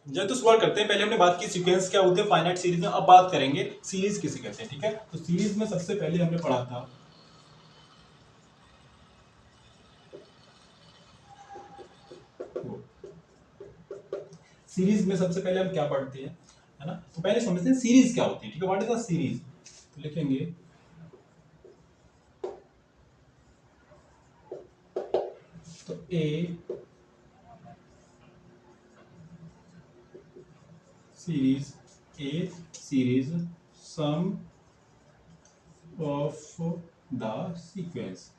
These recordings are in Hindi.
जब तो शुरुआत करते हैं, पहले हमने बात की सीक्वेंस क्या होते हैं फाइनाइट सीरीज में, अब बात करेंगे सीरीज किसे कहते हैं। ठीक है, तो सीरीज में सबसे पहले हमने पढ़ा था सीरीज में सबसे पहले हम क्या पढ़ते हैं, है ना। तो पहले समझते हैं सीरीज क्या होती है। ठीक है, व्हाट इज द सीरीज। तो लिखेंगे तो A series sum of the sequence,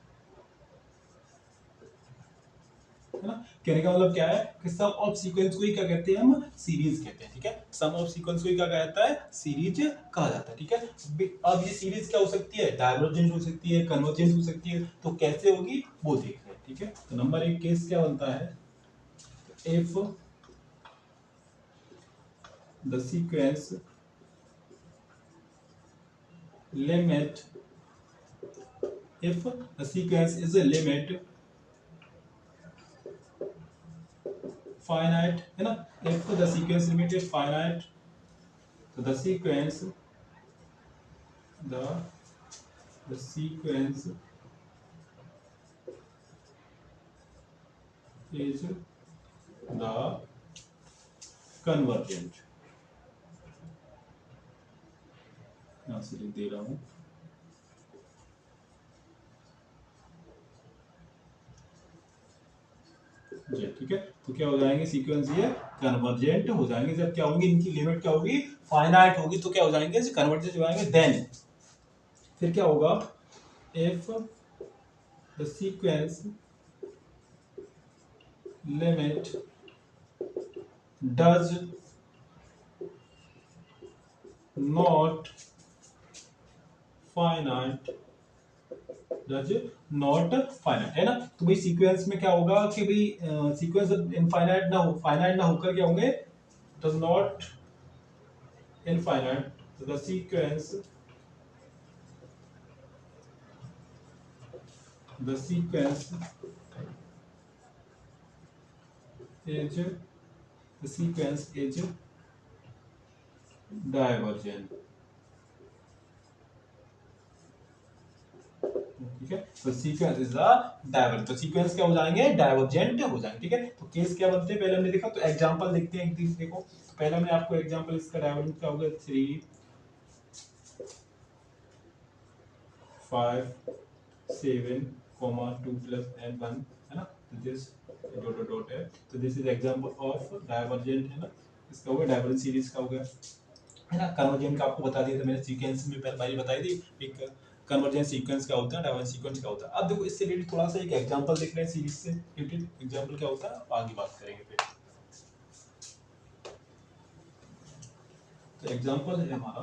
है ना। कहने का मतलब क्या है कि सम ऑफ सीक्वेंस को ही क्या कहते हैं, हम सीरीज कहते हैं। ठीक है, सम ऑफ सीक्वेंस को ही क्या कहता है, सीरीज कहा जाता है। ठीक है, अब ये सीरीज क्या हो सकती है, डायवर्जेंट हो सकती है, कन्वर्जेंट हो सकती है, तो कैसे होगी वो देख रहे हैं। ठीक है, तो नंबर एक केस क्या बनता है, if the sequence limit if the sequence is a limit finite, है ना। if the sequence limit is finite, so the sequence is the convergent, यहाँ से लिख दे रहा हूँ, ठीक है। तो क्या हो जाएंगे सीक्वेंस, ये कन्वर्जेंट हो जाएंगे जब क्या होंगे, इनकी लिमिट क्या होगी, फाइनाइट होगी। तो क्या हो जाएंगे, कन्वर्जेंट हो जाएंगे। देन फिर क्या होगा, if the sequence limit does not finite, है ना। तो भाई सीक्वेंस में क्या होगा कि भाई सीक्वेंस इनफाइनाइट ना हो, फाइनाइट ना होकर क्या होंगे, डज नॉट इनफाइनाइट, तो द सीक्वेंस is divergent। ठीक है, तो सीक्वेंस इज द डाइवर्जेंट, तो सीक्वेंस क्या हो जाएंगे, डाइवर्जेंट हो जाएंगे। ठीक है, तो केस क्या बनते हैं पहले हमने देखा, तो एग्जांपल देखते हैं। देखो पहले हमने आपको एग्जांपल इसका डाइवर्जेंट क्या होगा, 3 5 7 2 + n 1, है ना। तो दिस डॉट डॉट है, तो this is example of divergent, है ना। इसका होगा डाइवर्जेंट सीरीज का हो गया, है ना। कन्वर्जेंट का आपको बता दिया था मैंने, सीक्वेंस में पहले बताई थी एक कन्वर्जेंट सीक्वेंस क्या होता है, डाइवर्जेंट सीक्वेंस क्या होता है। अब देखो इससे रिलेटेड थोड़ा सा एक एग्जांपल देख रहे हैं, सीरीज से रिलेटेड एग्जांपल क्या होता है आगे बात करेंगे फिर। तो एग्जांपल है हमारा,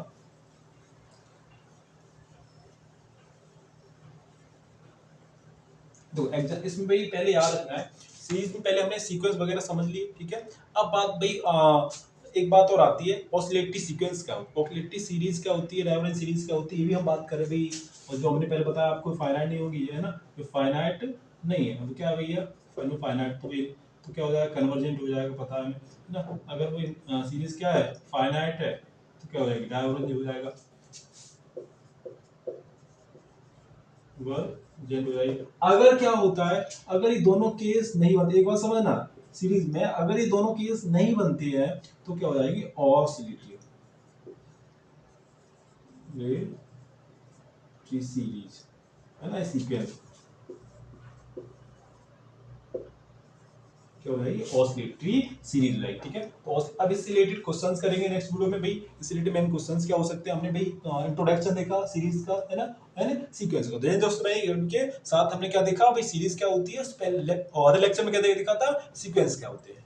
तो इसमें भाई पहले याद रखना है, सीरीज में पहले हमने सीक्वेंस वगैरह समझ ली। ठीक है, अब बात भाई एक बात और आती है, ऑसिलेटरी सीक्वेंस क्या होती है, ऑसिलेटरी सीरीज क्या होती है, डायवर्जेंट सीरीज क्या होती है, ये भी हम बात करें भाई। और जो हमने पहले बताया आपको, फाइनाइट नहीं होगी, है ना, जो फाइनाइट नहीं है, तो क्या है भैया, फाइनाइट तो क्या हो जाएगा, कन्वर्जेंट हो जाएगा, पता है ना। अगर वो सीरीज क्या है, फाइनाइट है, तो क्या हो जाएगी, डायवर्जेंट हो जाएगा, जेंट हो जाएगी। अगर क्या होता है, अगर ये दोनों केस नहीं बनते, एक बात समझना, सीरीज में अगर ये दोनों केस नहीं बनते हैं तो क्या हो जाएगी, ऑसिलेटरी सीरीज, है ना। सीक्वेंस क्या हो जाएगी, ऑसिलेटरी सीरीज लाइक। ठीक है, तो अब इससे रिलेटेड क्वेश्चंस करेंगे नेक्स्ट वीडियो में भाई। इससे रिलेटेड मेन क्वेश्चंस क्या हो सकते हैं, हमने भाई इंट्रोडक्शन देखा सीरीज का, है ना, सीक्वेंस का। तो दोस्तों भाई उनके साथ हमने क्या देखा भाई, सीरीज क्या होती है, और लेक्चर में क्या देखा था, सीक्वेंस क्या होते हैं।